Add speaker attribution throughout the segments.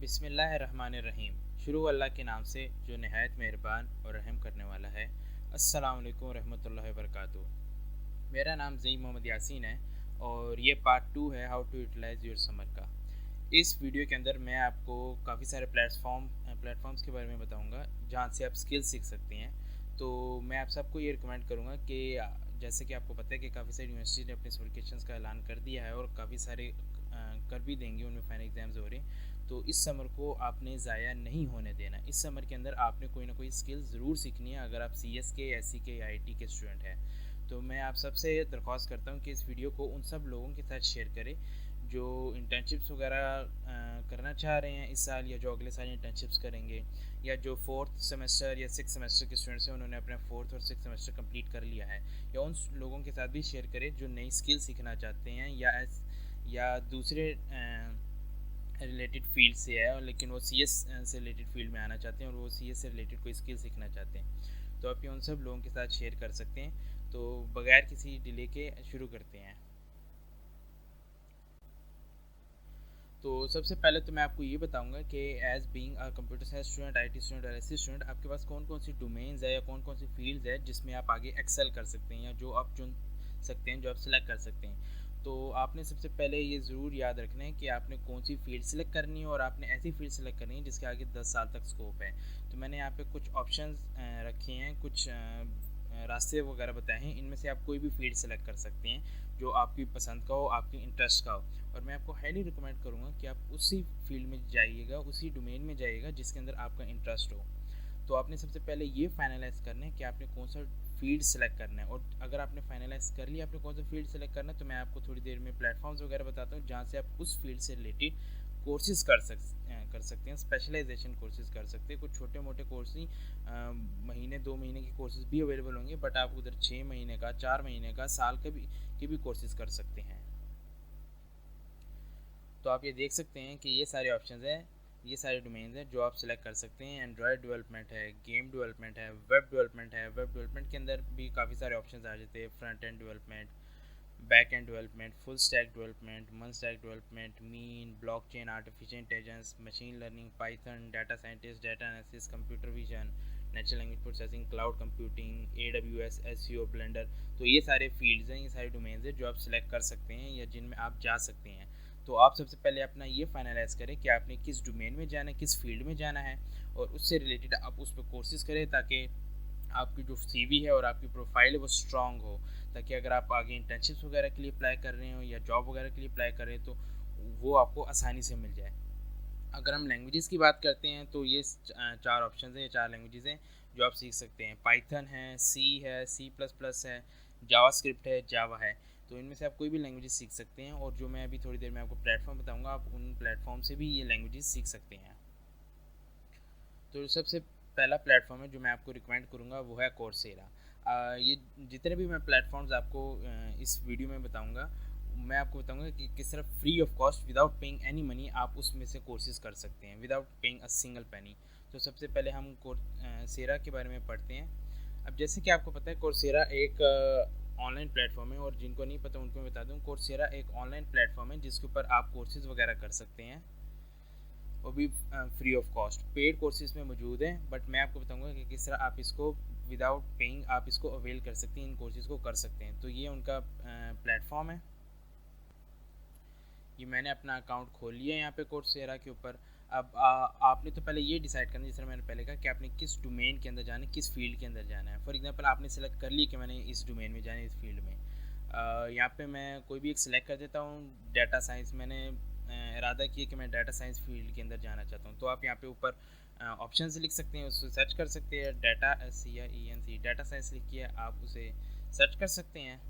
Speaker 1: बिस्मिल्लाहिर्रहमानिर्रहीम। शुरू अल्लाह के नाम से जो नहायत मेहरबान और रहम करने वाला है। अस्सलाम वालेकुम रहमतुल्लाहि व बरकातुहू। मेरा नाम ज़ई मोहम्मद यासीन है और ये पार्ट 2 है how to utilise your summer का। इस वीडियो के अंदर मैं आपको काफ़ी सारे प्लेटफॉर्म्स के बारे में बताऊंगा जहाँ से आप स्किल सीख सकते हैं। तो मैं आप सबको ये रिकमेंड करूँगा कि जैसे कि आपको पता है कि काफ़ी सारी यूनिवर्सिटी ने अपने सर्टिफिकेशंस का ऐलान कर दिया है और काफ़ी सारे कर भी देंगे, उनमें फाइनल एग्ज़ाम्स हो रहे हैं। तो इस समर को आपने ज़ाया नहीं होने देना। इस समर के अंदर आपने कोई ना कोई स्किल ज़रूर सीखनी है अगर आप CS के, SC के, IIT के स्टूडेंट हैं। तो मैं आप सबसे दरख्वास्त करता हूँ कि इस वीडियो को उन सब लोगों के साथ शेयर करें जो इंटर्नशिप्स वगैरह करना चाह रहे हैं इस साल, या जो अगले साल इंटर्नशिप्स करेंगे, या जो 4th सेमेस्टर या 6th सेमेस्टर के स्टूडेंट्स हैं उन्होंने अपना 4th और 6th सेमेस्टर कंप्लीट कर लिया है। या उन लोगों के साथ भी शेयर करें जो नई स्किल सीखना चाहते हैं या दूसरे रिलेटेड फील्ड से है, लेकिन वो CS से रिलेटेड फील्ड में आना चाहते हैं और वो CS से रिलेटेड कोई स्किल सीखना चाहते हैं। तो आप ये उन सब लोगों के साथ शेयर कर सकते हैं। तो बगैर किसी डिले के शुरू करते हैं। तो सबसे पहले तो मैं आपको ये बताऊंगा कि as being a computer science student, IT student और SC स्टूडेंट, आपके पास कौन कौन सी डोमेन्स है या कौन कौन सी फील्ड्स है जिसमें आप आगे एक्सेल कर सकते हैं या जो आप चुन सकते हैं, जो आप सिलेक्ट कर सकते हैं। तो आपने सबसे पहले ये ज़रूर याद रखना है कि आपने कौन सी फील्ड सेलेक्ट करनी है और आपने ऐसी फील्ड सेलेक्ट करनी है जिसके आगे 10 साल तक स्कोप है। तो मैंने यहाँ पे कुछ ऑप्शंस रखे हैं, कुछ रास्ते वगैरह बताए हैं। इनमें से आप कोई भी फील्ड सेलेक्ट कर सकते हैं जो आपकी पसंद का हो, आपके इंटरेस्ट का हो। और मैं आपको हाईली रिकमेंड करूँगा कि आप उसी फील्ड में जाइएगा, उसी डोमेन में जाइएगा जिसके अंदर आपका इंटरेस्ट हो। तो आपने सबसे पहले ये फाइनलाइज़ करना है कि आपने कौन सा फील्ड सेलेक्ट करना है। और अगर आपने फाइनलाइज़ कर लिया आपने कौन सा फील्ड सेलेक्ट करना है, तो मैं आपको थोड़ी देर में प्लेटफॉर्म्स वगैरह बताता हूँ जहाँ से आप उस फील्ड से रिलेटेड कोर्सेज कर सकते हैं, स्पेशलाइजेशन कोर्सेज कर सकते हैं। कुछ छोटे मोटे कोर्स नहीं, महीने 2 महीने के कोर्सेज भी अवेलेबल होंगे, बट आप उधर 6 महीने का, 4 महीने का, साल के भी कोर्सेज कर सकते हैं। तो आप ये देख सकते हैं कि ये सारे ऑप्शंस हैं, ये सारे डोमेन्स हैं जो आप सिलेक्ट कर सकते हैं। एंड्रॉयड डेवलपमेंट है, गेम डेवलपमेंट है, वेब डेवलपमेंट है। वेब डेवलपमेंट के अंदर भी काफ़ी सारे ऑप्शंस आ जाते हैं। Front end development, back end development, full stack development, mean stack development, mean, blockchain, artificial intelligence, machine learning, python, data scientist, data analysis, computer vision, natural language processing, cloud computing, AWS, SEO, blender. तो ये सारे fields हैं, ये सारे domains हैं जो आप select कर सकते हैं या जिनमें आप जा सकते हैं। तो आप सबसे पहले अपना ये फाइनलाइज करें कि आपने किस डोमेन में जाना है, किस फील्ड में जाना है, और उससे रिलेटेड आप उस पर कोर्सेज करें ताकि आपकी जो CV है और आपकी प्रोफाइल है वो स्ट्रांग हो। ताकि अगर आप आगे इंटर्नशिप्स वगैरह के लिए अप्लाई कर रहे हो या जॉब वगैरह के लिए अप्लाई कर रहे हैं तो वो आपको आसानी से मिल जाए। अगर हम लैंग्वेजेस की बात करते हैं तो ये 4 ऑप्शन हैं, ये 4 लैंग्वेजेस हैं जो आप सीख सकते हैं। पाइथन है, C++ है, जावास्क्रिप्ट है, जावा है। तो इनमें से आप कोई भी लैंग्वेजेस सीख सकते हैं और जो मैं अभी थोड़ी देर में आपको प्लेटफॉर्म बताऊंगा आप उन प्लेटफॉर्म से भी ये लैंग्वेजेस सीख सकते हैं। तो सबसे पहला प्लेटफॉर्म है जो मैं आपको रिकमेंड करूँगा वो है कोर्सेरा। ये जितने भी मैं प्लेटफॉर्म्स आपको इस वीडियो में बताऊँगा, मैं आपको बताऊँगा कि किस तरह free of cost without paying any money आप उसमें से कोर्सेज कर सकते हैं without paying a single penny. तो सबसे पहले हम कोर्सेरा के बारे में पढ़ते हैं। अब जैसे कि आपको पता है कोर्सेरा एक ऑनलाइन प्लेटफॉर्म है, और जिनको नहीं पता उनको मैं बता दूँ, कोर्सेरा एक ऑनलाइन प्लेटफॉर्म है जिसके ऊपर आप कोर्सेज वगैरह कर सकते हैं, वो भी free of cost. Paid courses में मौजूद हैं, बट मैं आपको बताऊंगा कि किस तरह आप इसको विदाउट पेइंग आप इसको अवेल कर सकते हैं, इन कोर्सेज को कर सकते हैं। तो ये उनका प्लेटफॉर्म है। ये मैंने अपना अकाउंट खोल लिया है यहाँ पे कोर्सेरा के ऊपर। अब आपने तो पहले ये डिसाइड करना है, जिस तरह मैंने पहले कहा, कि आपने किस डोमेन के अंदर जाना है, किस फील्ड के अंदर जाना है। फॉर एग्जांपल आपने सेलेक्ट कर लिया कि मैंने इस डोमेन में जाना है, इस फील्ड में। यहाँ पे मैं कोई भी एक सिलेक्ट कर देता हूँ, डाटा साइंस। मैंने इरादा किया कि मैं डाटा साइंस फील्ड के अंदर जाना चाहता हूँ। तो आप यहाँ पे ऊपर ऑप्शन लिख सकते हैं, उसको सर्च कर सकते हैं। डाटा SCIENC डाटा साइंस लिखिए, आप उसे सर्च कर सकते हैं।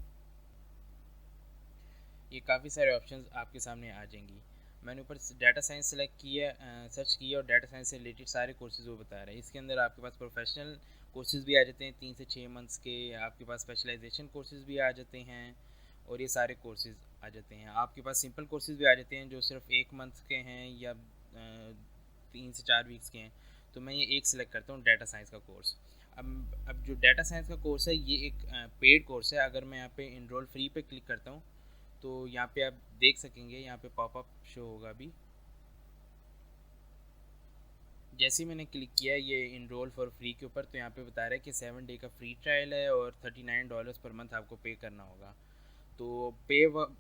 Speaker 1: ये काफ़ी सारे ऑप्शंस आपके सामने आ जाएंगी। मैंने ऊपर डाटा साइंस सेलेक्ट किया, सर्च किया, और डाटा साइंस से रिलेटेड सारे कोर्सेज वो बता रहे हैं। इसके अंदर आपके पास प्रोफेशनल कोर्सेज भी आ जाते हैं 3 से 6 मंथ्स के, आपके पास स्पेशलाइजेशन कोर्सेज भी आ जाते हैं, और ये सारे कोर्सेज आ जाते हैं। आपके पास सिंपल कोर्सेज भी आ जाते हैं जो सिर्फ 1 मंथ के हैं या 3 से 4 वीक्स के हैं। तो मैं ये एक सिलेक्ट करता हूँ, डाटा साइंस का कोर्स। अब जो डाटा साइंस का कोर्स है ये एक पेड कोर्स है। अगर मैं यहाँ पे इनरोल फ्री पे क्लिक करता हूँ तो यहाँ पे आप देख सकेंगे, यहाँ पे पॉपअप शो होगा अभी। जैसे ही मैंने क्लिक किया ये इनरोल फॉर फ्री के ऊपर, तो यहाँ पे बता रहा है कि 7 डे का फ्री ट्रायल है और $39 पर मंथ आपको पे करना होगा। तो पे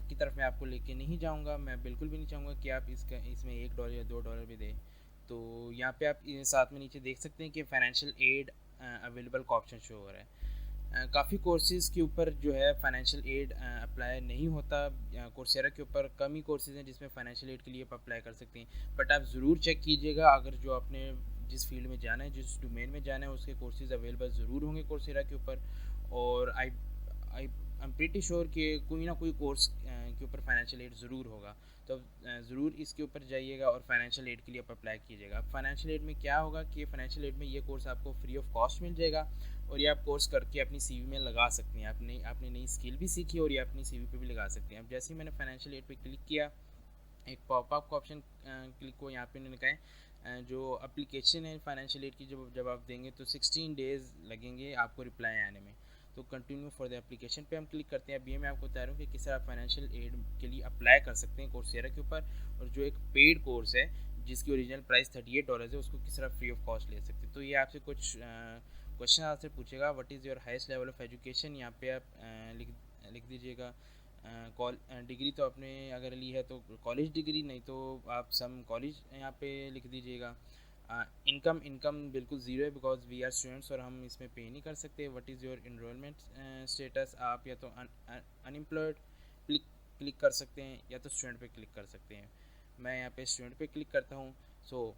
Speaker 1: की तरफ मैं आपको लेके नहीं जाऊँगा, मैं बिल्कुल भी नहीं चाहूँगा कि आप इसमें $1 या $2 भी दें। तो यहाँ पे आप साथ में नीचे देख सकते हैं कि फाइनेंशियल एड अवेलेबल का ऑप्शन शो हो रहा है। काफ़ी कोर्सेज़ के ऊपर जो है फाइनेंशियल एड अप्लाई नहीं होता। कोर्सेरा के ऊपर कम ही कोर्सेज़ हैं जिसमें फाइनेंशियल एड के लिए आप अप्लाई कर सकते हैं, बट आप ज़रूर चेक कीजिएगा अगर जो आपने जिस फील्ड में जाना है, जिस डोमेन में जाना है, उसके कोर्सेज़ अवेलेबल ज़रूर होंगे कोर्सेरा के ऊपर। और आई आई एम प्रीटी श्योर कि कोई ना कोई कोर्स के ऊपर फाइनेंशियल एड ज़रूर होगा। तो ज़रूर इसके ऊपर जाइएगा और फाइनेंशियल एड के लिए आप अप्लाई कीजिएगा। अब फाइनेंशियल एड में क्या होगा कि फाइनेंशियल एड में ये कोर्स आपको फ्री ऑफ कॉस्ट मिल जाएगा और ये आप कोर्स करके अपनी सीवी में लगा सकते हैं। आपने नई स्किल भी सीखी और ये अपनी सीवी पे भी लगा सकते हैं। अब जैसे ही मैंने फाइनेंशियल एड पे क्लिक किया, एक पॉपअप का ऑप्शन क्लिक को यहाँ पे उन्होंने कहा जो एप्लीकेशन है फाइनेंशियल एड की जब आप देंगे तो 16 डेज़ लगेंगे आपको रिप्लाई आने में। तो कंटिन्यू फॉर द एप्लीकेशन पे हम क्लिक करते हैं। अब ये मैं आपको बता रहा हूँ कि किस तरह आप फाइनेंशियल एड के लिए अप्लाई कर सकते हैं कोर्सेरा के ऊपर, और जो एक पेड कोर्स है जिसकी ओरिजिनल प्राइस $38 है उसको किस तरह फ्री ऑफ कॉस्ट ले सकते हैं। तो ये आपसे कुछ क्वेश्चन आपसे पूछेगा, what is your highest level of education. यहाँ पे आप लिख दीजिएगा डिग्री, तो आपने अगर ली है तो कॉलेज डिग्री, नहीं तो आप सम कॉलेज यहाँ पे लिख दीजिएगा। इनकम बिल्कुल ज़ीरो है बिकॉज वी आर स्टूडेंट्स और हम इसमें पे नहीं कर सकते। What is your enrolment status, आप या तो अनएम्प्लॉयड क्लिक क्लिक कर सकते हैं या तो स्टूडेंट पे क्लिक कर सकते हैं। मैं यहाँ पे स्टूडेंट पे क्लिक करता हूँ। So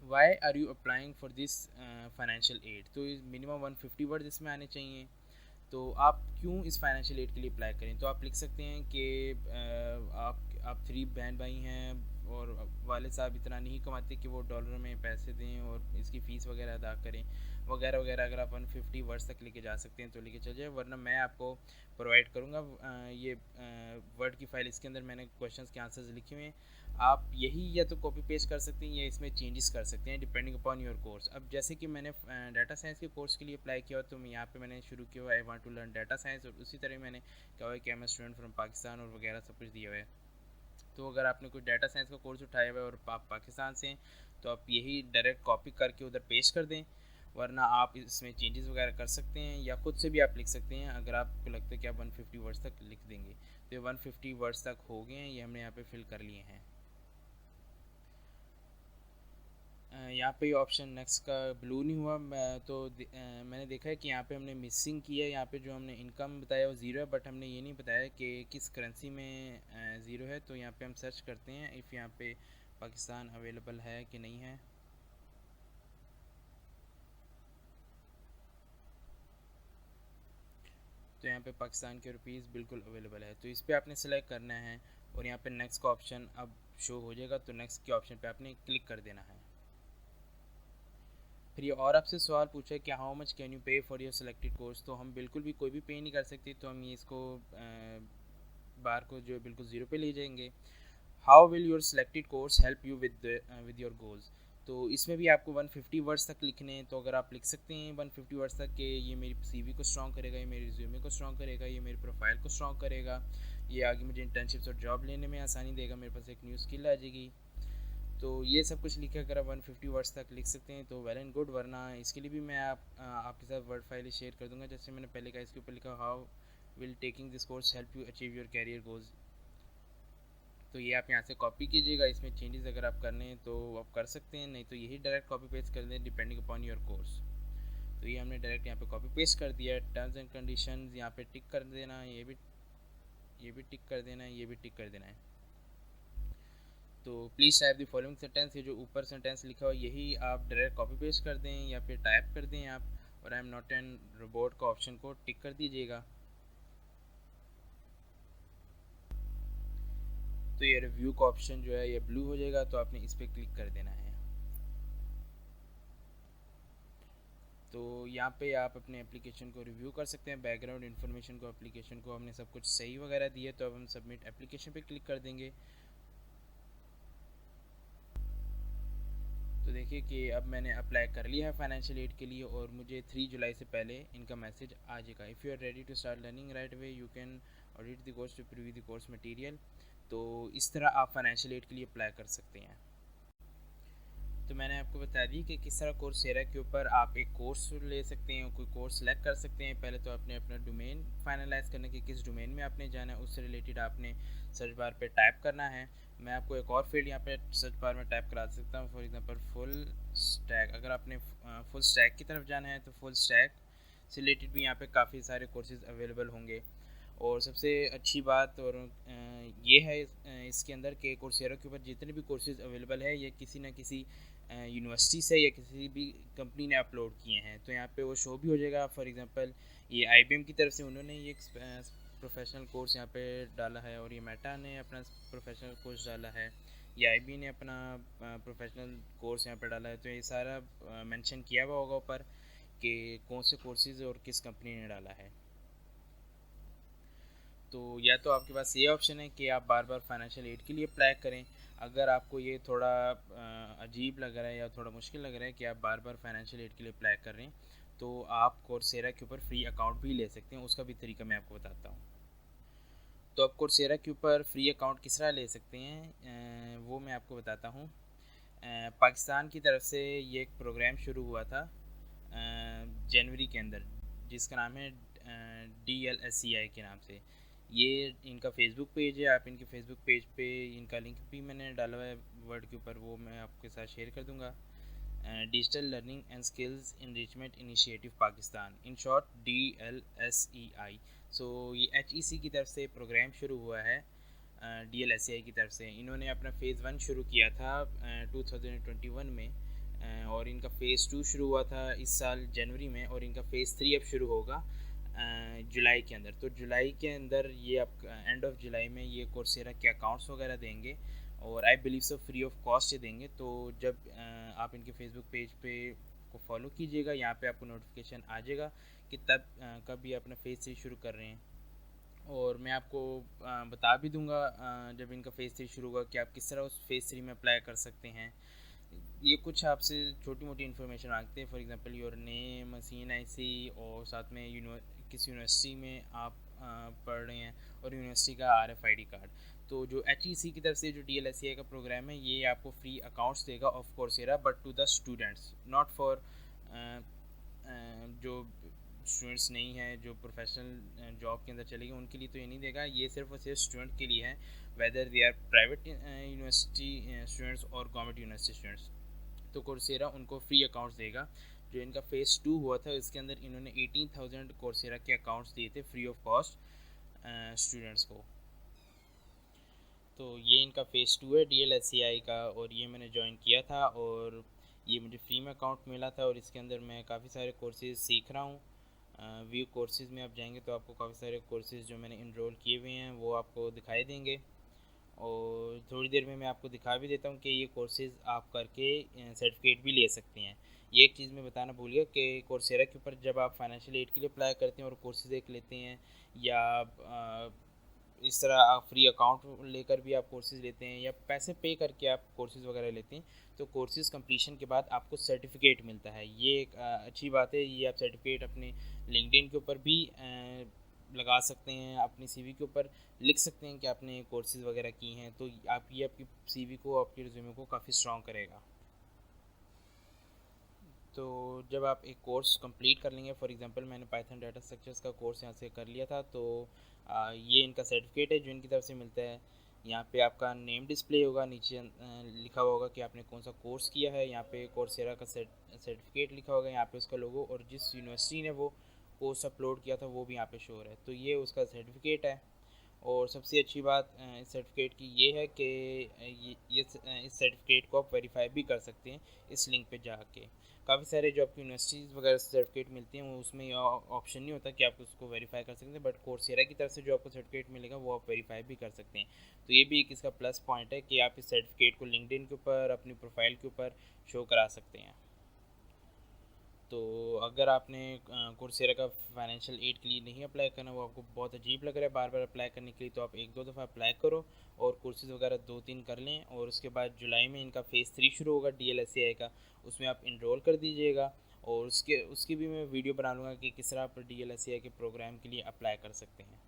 Speaker 1: why are you applying for this financial aid, तो मिनिमम 150 वर्ड इसमें आने चाहिए। तो आप क्यों इस फाइनेंशियल एड के लिए अप्लाई करें, तो आप लिख सकते हैं कि आप 3 बहन भाई हैं और वाले साहब इतना नहीं कमाते कि वो डॉलर में पैसे दें और इसकी फ़ीस वगैरह अदा करें वगैरह वगैरह। अगर आप 150 वर्ड्स तक लेके जा सकते हैं तो लेके चल जाए, वरना मैं आपको प्रोवाइड करूँगा ये वर्ड की फ़ाइल। इसके अंदर मैंने क्वेश्चंस के आंसर्स लिखे हुए हैं, आप यही या तो कॉपी पेस्ट कर सकते हैं या इसमें चेंजेस कर सकते हैं डिपेंडिंग अपॉन योर कोर्स। अब जैसे कि मैंने डाटा साइंस के कोर्स के लिए अप्लाई किया तो मैं यहाँ पे मैंने शुरू किया हुआ I want to learn data science, और उसी तरह मैंने कहा हुआ है कि मैं स्टूडेंट फ्रॉम पाकिस्तान और वगैरह सब कुछ दिया हुआ है। तो अगर आपने कोई डाटा साइंस का कोर्स उठाया हुआ है और आप पाकिस्तान से हैं तो आप यही डायरेक्ट कॉपी करके उधर पेस्ट कर दें, वरना आप इसमें चेंजेस वगैरह कर सकते हैं या खुद से भी आप लिख सकते हैं अगर आपको लगता है कि आप 150 वर्ड्स तक लिख देंगे। तो ये 150 वर्ड्स तक हो गए हैं, ये हमने यहाँ पे फिल कर लिए हैं। यहाँ पे ऑप्शन नेक्स्ट का ब्लू नहीं हुआ, मैंने देखा है कि यहाँ पे हमने मिसिंग किया है। यहाँ पे जो हमने इनकम बताया वो ज़ीरो है, बट हमने ये नहीं बताया कि किस करेंसी में ज़ीरो है। तो यहाँ पे हम सर्च करते हैं इफ़ यहाँ पे पाकिस्तान अवेलेबल है कि नहीं है। तो यहाँ पे पाकिस्तान के रुपीज़ बिल्कुल अवेलेबल है, तो इस पर आपने सेलेक्ट करना है और यहाँ पे नेक्स्ट का ऑप्शन अब शो हो जाएगा। तो नेक्स्ट के ऑप्शन पे आपने क्लिक कर देना है। फिर ये और आपसे सवाल पूछा है कि हाउ मच कैन यू पे फॉर योर सिलेक्टेड कोर्स। तो हम बिल्कुल भी कोई भी पे नहीं कर सकते, तो हम ये इसको बार को जो है बिल्कुल ज़ीरो पे ले जाएंगे। How will your selected course help you with your goals. तो इसमें भी आपको 150 वर्ड्स तक लिखने हैं। तो अगर आप लिख सकते हैं 150 वर्ड्स तक कि ये मेरी सीवी को स्ट्रॉन्ग करेगा, ये मेरे रिज्यूमे को स्ट्रॉन्ग करेगा, ये मेरी प्रोफाइल को स्ट्रॉन्ग करेगा, ये आगे मुझे इंटर्नशिप्स और जॉब लेने में आसानी देगा, मेरे पास एक न्यू स्किल आ जाएगी। तो ये सब कुछ लिखे अगर आप 150 वर्ड्स तक लिख सकते हैं तो वेल एंड गुड, वरना इसके लिए भी मैं आपके साथ वर्ड फाइल शेयर कर दूंगा। जैसे मैंने पहले कहा, इसके ऊपर लिखा how will taking this course help you achieve your career goals. तो ये आप यहाँ से कॉपी कीजिएगा, इसमें चेंजेस अगर आप करने हैं तो आप कर सकते हैं, नहीं तो यही डायरेक्ट कॉपी पेस्ट कर दें डिपेंडिंग अपॉन योर कोर्स। तो ये हमने डायरेक्ट यहाँ पे कॉपी पेस्ट कर दिया। टर्म्स एंड कंडीशंस यहाँ पे टिक कर देना, ये भी टिक कर देना है, ये भी टिक कर देना है। तो please type the following sentence, ये जो ऊपर सेंटेंस लिखा हुआ यही आप डायरेक्ट कॉपी पेस्ट कर दें या फिर टाइप कर दें आप, और I am not an robot का ऑप्शन को टिक कर दीजिएगा। तो ये रिव्यू का ऑप्शन जो है ये ब्लू हो जाएगा, तो आपने इस पर क्लिक कर देना है। तो यहाँ पे आप अपने एप्लीकेशन को रिव्यू कर सकते हैं, बैकग्राउंड इन्फॉर्मेशन को, एप्लीकेशन को हमने सब कुछ सही वगैरह दिया। तो अब हम सबमिट एप्लीकेशन पे क्लिक कर देंगे। तो देखिए कि अब मैंने अप्लाई कर लिया है फाइनेंशियल एड के लिए और मुझे 3 जुलाई से पहले इनका मैसेज आ जाएगा। If you are ready to start learning right way you can audit the course to preview the course material. तो इस तरह आप फाइनेंशियल एड के लिए अप्लाई कर सकते हैं। तो मैंने आपको बता दी कि किस तरह कोर्सेरा के ऊपर आप एक कोर्स ले सकते हैं, कोई कोर्स सेलेक्ट कर सकते हैं। पहले तो आपने अपना डोमेन फाइनलाइज करना कि किस डोमेन में आपने जाना है, उससे रिलेटेड आपने सर्च बार पे टाइप करना है। मैं आपको एक और फील्ड यहाँ पे सर्च बार में टाइप करा सकता हूँ, फॉर एग्जांपल फुल स्टैक। अगर आपने फुल स्टैक की तरफ जाना है तो फुल स्टैक से रिलेटेड भी यहाँ पे काफ़ी सारे कोर्सेज अवेलेबल होंगे। और सबसे अच्छी बात और ये है इसके अंदर के कोर्सेरा के ऊपर जितने भी कोर्सेज अवेलेबल है ये किसी न किसी यूनिवर्सिटी से या किसी भी कंपनी ने अपलोड किए हैं, तो यहाँ पे वो शो भी हो जाएगा। फॉर एग्जांपल ये IBM की तरफ से उन्होंने ये प्रोफेशनल कोर्स यहाँ पे डाला है, और ये मेटा ने अपना प्रोफेशनल कोर्स डाला है, ये IB ने अपना प्रोफेशनल कोर्स यहाँ पे डाला है। तो ये सारा मेंशन किया हुआ होगा ऊपर कि कौन से कोर्सेज और किस कंपनी ने डाला है। तो या तो आपके पास ये ऑप्शन है कि आप बार बार फाइनेंशियल एड के लिए अप्लाई करें। अगर आपको ये थोड़ा अजीब लग रहा है या थोड़ा मुश्किल लग रहा है कि आप बार बार फाइनेंशियल एड के लिए अप्लाई कर रहे हैं, तो आप कोर्सेरा के ऊपर फ्री अकाउंट भी ले सकते हैं। उसका भी तरीका मैं आपको बताता हूँ। तो आप कोर्सेरा के ऊपर फ्री अकाउंट किस तरह ले सकते हैं वो मैं आपको बताता हूँ। पाकिस्तान की तरफ से ये एक प्रोग्राम शुरू हुआ था जनवरी के अंदर, जिसका नाम है DLSCI के नाम से। ये इनका फेसबुक पेज है, आप इनके फेसबुक पेज पे इनका लिंक भी मैंने डाला हुआ है वर्ड के ऊपर, वो मैं आपके साथ शेयर कर दूंगा। Digital learning and skills enrichment initiative Pakistan, in short DLSEI। सो ये HEC की तरफ से प्रोग्राम शुरू हुआ है। DLSEI की तरफ से इन्होंने अपना फ़ेज़ 1 शुरू किया था 2021 में, और इनका फ़ेज़ 2 शुरू हुआ था इस साल जनवरी में, और इनका फ़ेज़ 3 अब शुरू होगा जुलाई के अंदर। तो जुलाई के अंदर ये आप एंड ऑफ जुलाई में ये कोर्सेरा के अकाउंट्स वगैरह देंगे, और I believe so free of cost ये देंगे। तो जब आप इनके फेसबुक पेज पे को फॉलो कीजिएगा, यहाँ पे आपको नोटिफिकेशन आ जाएगा कि तब कब ये अपना फ़ेज़ 3 शुरू कर रहे हैं। और मैं आपको बता भी दूंगा जब इनका फ़ेज़ 3 शुरू होगा कि आप किस तरह उस फ़ेज़ 3 में अप्लाई कर सकते हैं। ये कुछ आपसे छोटी मोटी इन्फॉर्मेशन मांगते हैं, for example your name, CNIC, और साथ में किस यूनिवर्सिटी में आप पढ़ रहे हैं, और यूनिवर्सिटी का RFID कार्ड। तो जो HEC की तरफ से जो DLSEI का प्रोग्राम है ये आपको फ्री अकाउंट्स देगा of Coursera, but to the students, not for जो स्टूडेंट्स नहीं हैं जो प्रोफेशनल जॉब के अंदर चलेंगे उनके लिए तो ये नहीं देगा। ये सिर्फ और सिर्फ स्टूडेंट के लिए है, whether they are private university students और गवर्नमेंट यूनिवर्सिटी स्टूडेंट्स। तो कोर्सेरा उनको फ्री अकाउंट्स देगा। जो इनका फ़ेज़ 2 हुआ था इसके अंदर इन्होंने 18,000 कोर्सेरा के अकाउंट्स दिए थे फ्री ऑफ कॉस्ट स्टूडेंट्स को। तो ये इनका फ़ेज़ 2 है DLSEI का, और ये मैंने ज्वाइन किया था और ये मुझे फ्री में अकाउंट मिला था, और इसके अंदर मैं काफ़ी सारे कोर्सेज़ सीख रहा हूँ। व्यू कोर्सेज़ में आप जाएंगे तो आपको काफ़ी सारे कोर्सेज़ जो मैंने इनरोल किए हुए हैं वो आपको दिखाई देंगे, और थोड़ी देर में मैं आपको दिखा भी देता हूँ कि ये कोर्सेज़ आप करके सर्टिफिकेट भी ले सकते हैं। ये एक चीज़ मैं बताना भूल गया कि कोर्सेरा के ऊपर जब आप फाइनेंशियल एड के लिए अप्लाई करते हैं और कोर्सेज़ एक लेते हैं, या इस तरह आप फ्री अकाउंट लेकर भी आप कोर्सेज़ लेते हैं, या पैसे पे करके आप कोर्सेज़ वगैरह लेते हैं, तो कोर्सेज़ कंप्लीशन के बाद आपको सर्टिफिकेट मिलता है। ये एक अच्छी बात है। ये आप सर्टिफिकेट अपने लिंक्डइन के ऊपर भी लगा सकते हैं, अपनी CV के ऊपर लिख सकते हैं कि आपने कोर्सेज़ वगैरह की हैं, तो आप ये आपकी CV को, आपके रिज्यूमे को काफ़ी स्ट्रॉन्ग करेगा। तो जब आप एक कोर्स कंप्लीट कर लेंगे, फॉर एग्जांपल मैंने पाइथन डाटा स्ट्रक्चर्स का कोर्स यहाँ से कर लिया था, तो ये इनका सर्टिफिकेट है जो इनकी तरफ से मिलता है। यहाँ पे आपका नेम डिस्प्ले होगा, नीचे लिखा हुआ होगा कि आपने कौन सा कोर्स किया है। यहाँ पे कोर्सेरा का सर्टिफिकेट लिखा होगा, यहाँ पे उसका लोगो, और जिस यूनिवर्सिटी ने वो कोर्स अपलोड किया था वो भी यहाँ पे शो हो रहा है। तो ये उसका सर्टिफिकेट है। और सबसे अच्छी बात इस सर्टिफिकेट की ये है कि इस सर्टिफिकेट को आप वेरीफाई भी कर सकते हैं इस लिंक पे जाके। काफ़ी सारे जो आपकी यूनिवर्सिटीज़ वगैरह सर्टिफिकेट मिलती हैं वो उसमें ये ऑप्शन नहीं होता कि आप उसको वेरीफाई कर सकते हैं, बट कोर्सेरा की तरफ से जो आपको सर्टिफिकेट मिलेगा वो आप वेरीफाई भी कर सकते हैं। तो ये भी एक इसका प्लस पॉइंट है कि आप इस सर्टिफिकेट को लिंक्डइन के ऊपर, अपनी प्रोफाइल के ऊपर शो करा सकते हैं। तो अगर आपने कोर्सेरा का फाइनेंशियल एड के लिए नहीं अप्लाई करना, वो आपको बहुत अजीब लग रहा है बार बार अप्लाई करने के लिए, तो आप एक दो दफ़ा अप्लाई करो और कोर्सेज़ वगैरह 2-3 कर लें, और उसके बाद जुलाई में इनका फ़ेज़ 3 शुरू होगा DLSEI का, उसमें आप इनरोल कर दीजिएगा। और उसकी भी मैं वीडियो बना लूँगा कि किस तरह आप DLSEI के प्रोग्राम के लिए अप्लाई कर सकते हैं।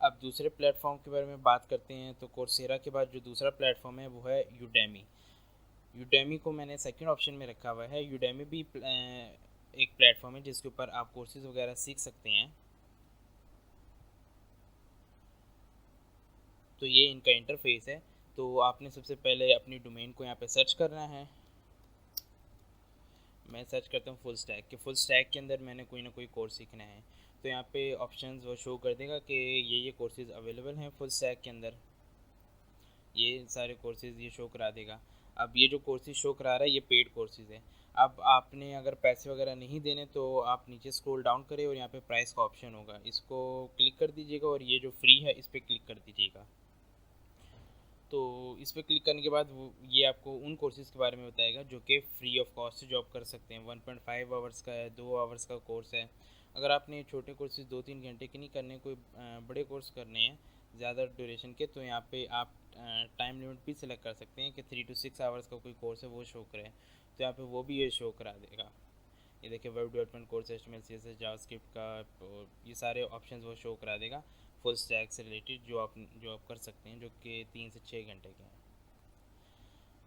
Speaker 1: अब दूसरे प्लेटफॉर्म के बारे में बात करते हैं, तो कोर्सेरा के बाद जो दूसरा प्लेटफॉर्म है वो है यूडेमी। यूडेमी को मैंने सेकंड ऑप्शन में रखा हुआ है। यूडेमी भी एक प्लेटफॉर्म है जिसके ऊपर आप कोर्सेज वगैरह सीख सकते हैं। तो ये इनका इंटरफेस है। तो आपने सबसे पहले अपनी डोमेन को यहाँ पे सर्च करना है। मैं सर्च करता हूँ फुल स्टैक के। फुल स्टैक के अंदर मैंने कोई ना कोई कोर्स सीखना है, तो यहाँ पे ऑप्शंस वो शो कर देगा कि ये कोर्सेज अवेलेबल हैं फुल स्टैक के अंदर। ये सारे कोर्सेज ये शो करा देगा। अब ये जो कोर्सेज शो करा रहा है ये पेड कोर्सेज है। अब आपने अगर पैसे वगैरह नहीं देने तो आप नीचे स्क्रॉल डाउन करें और यहाँ पे प्राइस का ऑप्शन होगा, इसको क्लिक कर दीजिएगा और ये जो फ्री है इस पर क्लिक कर दीजिएगा। तो इस पर क्लिक करने के बाद वो ये आपको उन कोर्सेज़ के बारे में बताएगा जो कि फ्री ऑफ कॉस्ट से जॉब कर सकते हैं। 1.5 आवर्स का है, 2 आवर्स का कोर्स है। अगर आपने छोटे कोर्सेज 2-3 घंटे के नहीं करने, कोई बड़े कोर्स करने हैं ज़्यादा ड्यूरेशन के, तो यहाँ पे आप टाइम लिमिट भी सिलेक्ट कर सकते हैं कि 3 to 6 आवर्स का कोई कोर्स है वो शो करे, तो यहाँ पे वो भी ये शो करा देगा। ये देखिए web development course, HTML CSS JavaScript का, और ये सारे ऑप्शंस वो शो करा देगा फुल स्टैक से रिलेटेड जो आप कर सकते हैं, जो कि 3 से 6 घंटे के हैं।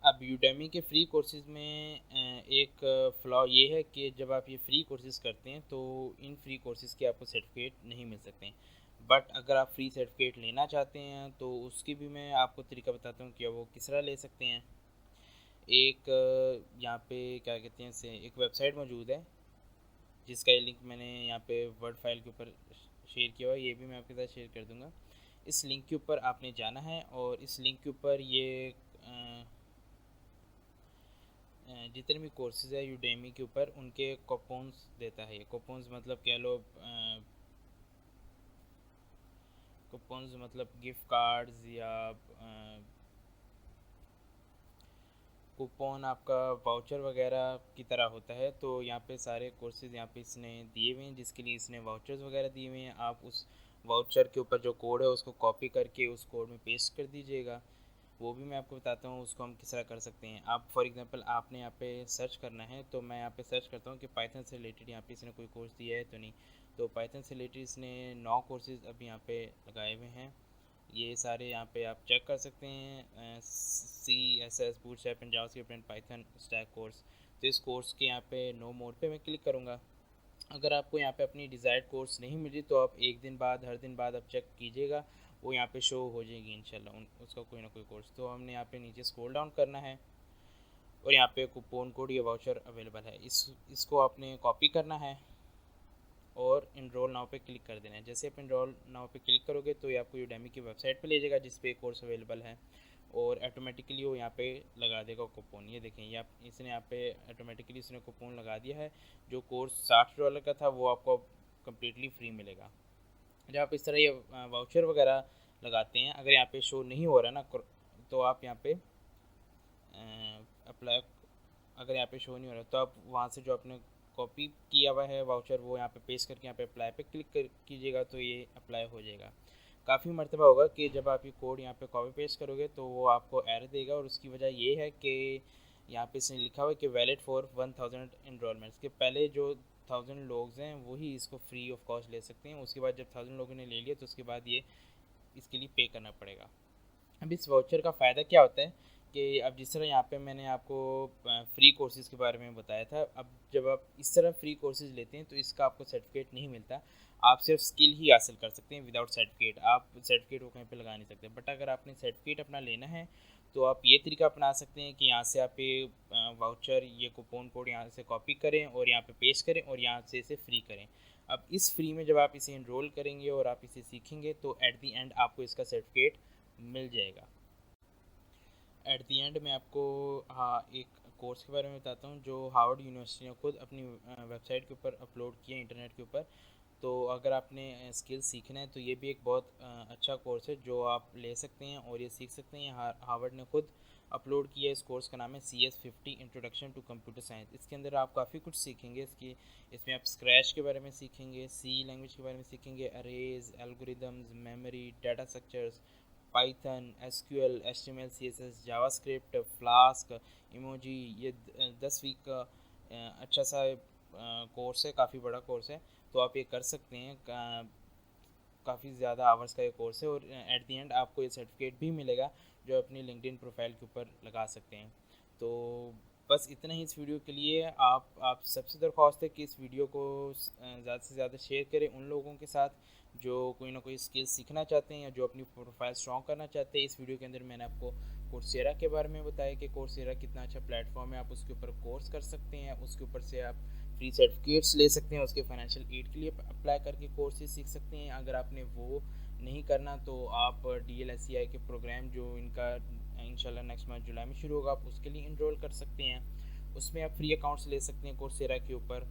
Speaker 1: अब यूडेमी के फ्री कोर्सेज में एक फ्लॉ ये है कि जब आप ये फ्री कोर्सेज करते हैं तो इन फ्री कोर्सेज के आपको सर्टिफिकेट नहीं मिल सकते। बट अगर आप फ्री सर्टिफिकेट लेना चाहते हैं तो उसकी भी मैं आपको तरीका बताता हूँ कि वो किस तरह ले सकते हैं। एक यहाँ पे क्या कहते हैं इसे, एक वेबसाइट मौजूद है जिसका ये लिंक मैंने यहाँ पे वर्ड फाइल के ऊपर शेयर किया हुआ है, ये भी मैं आपके साथ शेयर कर दूँगा। इस लिंक के ऊपर आपने जाना है और इस लिंक के ऊपर ये जितने भी कोर्सेज है यूडेमी के ऊपर उनके कूपन्स देता है। ये कूपन्स मतलब कह लो, कूपन्स मतलब गिफ्ट कार्ड्स या कूपन आपका वाउचर वगैरह की तरह होता है। तो यहाँ पे सारे कोर्सेज यहाँ पे इसने दिए हुए हैं जिसके लिए इसने वाउचर्स वगैरह दिए हुए हैं। आप उस वाउचर के ऊपर जो कोड है उसको कॉपी करके उस कोड में पेस्ट कर दीजिएगा। वो भी मैं आपको बताता हूँ उसको हम किस तरह कर सकते हैं। आप फॉर एग्जांपल आपने यहाँ पे सर्च करना है, तो मैं यहाँ पे सर्च करता हूँ कि पाइथन से रिलेटेड यहाँ पे इसने कोई कोर्स दिया है तो नहीं। तो पाइथन से रिलेटेड इसने 9 कोर्सेज अभी यहाँ पे लगाए हुए हैं। ये सारे यहाँ पे आप चेक कर सकते हैं। CSS bootstrap and JavaScript and Python stack course. तो इस कोर्स के यहाँ पे नो मोर पे मैं क्लिक करूँगा। अगर आपको यहाँ पे अपनी डिज़ायर्ड कोर्स नहीं मिली तो आप एक दिन बाद, हर दिन बाद आप चेक कीजिएगा, वो यहाँ पे शो हो जाएगी इंशाल्लाह उसका कोई ना कोई कोर्स। तो हमने यहाँ पे नीचे स्क्रॉल डाउन करना है और यहाँ पे कूपन कोड या वाउचर अवेलेबल है, इसको आपने कॉपी करना है और इनरोल नाउ पे क्लिक कर देना है। जैसे आप इनरोल नाउ पे क्लिक करोगे तो ये आपको यूडेमी की वेबसाइट पे ले जाएगा जिस पे कोर्स अवेलेबल है और ऑटोमेटिकली वो यहाँ पे लगा देगा कूपन। ये देखें, ये इसने यहाँ पे ऑटोमेटिकली इसने कूपन लगा दिया है। जो कोर्स $60 का था वो आपको कम्प्लीटली फ्री मिलेगा। जब आप इस तरह ये वाउचर वगैरह लगाते हैं, अगर यहाँ पे शो नहीं हो रहा ना तो आप यहाँ पे अप्लाई, अगर यहाँ पे शो नहीं हो रहा तो आप वहाँ से जो आपने कॉपी किया हुआ है वाउचर वो यहाँ पे पेस्ट करके यहाँ पे अप्लाई पे क्लिक कीजिएगा तो ये अप्लाई हो जाएगा। काफ़ी मरतबा होगा कि जब आप ये कोड यहाँ पे कॉपी पेस्ट करोगे तो वो आपको एरर देगा, और उसकी वजह ये है कि यहाँ पे इसने लिखा हुआ है कि वैलिड फॉर 1000 इनरोलमेंट्स, के पहले जो 1000 लोग हैं वही इसको फ्री ऑफ कॉस्ट ले सकते हैं। उसके बाद जब 1000 लोगों ने ले लिया तो उसके बाद ये इसके लिए पे करना पड़ेगा। अब इस वाउचर का फ़ायदा क्या होता है कि अब जिस तरह यहाँ पे मैंने आपको फ्री कोर्सेज़ के बारे में बताया था, अब जब आप इस तरह फ्री कोर्सेज़ लेते हैं तो इसका आपको सर्टिफिकेट नहीं मिलता। आप सिर्फ स्किल ही हासिल कर सकते हैं विदाउट सर्टिफिकेट। आप सर्टिफिकेट को कहीं पे लगा नहीं सकते। बट अगर आपने सर्टिफिकेट अपना लेना है तो आप ये तरीका अपना सकते हैं कि यहाँ से आप ये वाउचर, ये कूपन कोड यहाँ से कॉपी करें और यहाँ पे पेस्ट करें और यहाँ से इसे फ्री करें। अब इस फ्री में जब आप इसे इनरोल करेंगे और आप इसे सीखेंगे तो एट दी एंड आपको इसका सर्टिफिकेट मिल जाएगा। एट दी एंड मैं आपको एक कोर्स के बारे में बताता हूँ जो हार्वर्ड यूनिवर्सिटी ने खुद अपनी वेबसाइट के ऊपर अपलोड किया इंटरनेट के ऊपर। तो अगर आपने स्किल सीखना है तो ये भी एक बहुत अच्छा कोर्स है जो आप ले सकते हैं और ये सीख सकते हैं। हार्वर्ड ने खुद अपलोड किया। इस कोर्स का नाम है CS50 introduction to computer science. इसके अंदर आप काफ़ी कुछ सीखेंगे। इसमें आप स्क्रैच के बारे में सीखेंगे, C लैंग्वेज के बारे में सीखेंगे, arrays, algorithms, memory, data structures, Python, SQL, HTML CSS, JavaScript, flask, emoji. ये 10 वीक का अच्छा सा कोर्स है, काफ़ी बड़ा कोर्स है। तो आप ये कर सकते हैं। काफ़ी ज़्यादा आवर्स का ये कोर्स है और एट द एंड आपको ये सर्टिफिकेट भी मिलेगा जो अपनी लिंक्डइन प्रोफाइल के ऊपर लगा सकते हैं। तो बस इतना ही इस वीडियो के लिए। आप सबसे दरख्वास्त है कि इस वीडियो को ज़्यादा से ज़्यादा शेयर करें उन लोगों के साथ जो कोई ना कोई स्किल सीखना चाहते हैं या जो अपनी प्रोफाइल स्ट्रॉन्ग करना चाहते हैं। इस वीडियो के अंदर मैंने आपको कोर्सेरा के बारे में बताया कि कोर्सेरा कितना अच्छा प्लेटफॉर्म है, आप उसके ऊपर कोर्स कर सकते हैं, उसके ऊपर से आप फ्री सर्टिफिकेट्स ले सकते हैं, उसके फाइनेंशियल एड के लिए अप्लाई करके कोर्सेज सीख सकते हैं। अगर आपने वो नहीं करना तो आप DLSCI के प्रोग्राम जो इनका इंशाल्लाह नेक्स्ट मंथ जुलाई में शुरू होगा, आप उसके लिए इनरोल कर सकते हैं। उसमें आप फ्री अकाउंट्स ले सकते हैं कोर्सेरा के ऊपर।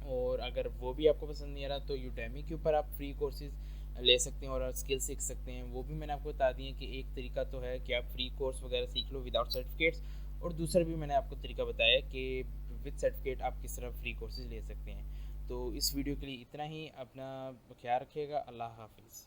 Speaker 1: और अगर वो भी आपको पसंद नहीं आ रहा तो यूडेमी के ऊपर आप फ्री कोर्सेज ले सकते हैं और स्किल सीख सकते हैं। वो भी मैंने आपको बता दिए कि एक तरीका तो है कि आप फ्री कोर्स वगैरह सीख लो विदाउट सर्टिफिकेट्स, और दूसरा भी मैंने आपको तरीका बताया कि विद सर्टिफिकेट आप किस तरह फ्री कोर्सेज ले सकते हैं। तो इस वीडियो के लिए इतना ही। अपना ख्याल रखिएगा। अल्लाह हाफिज़।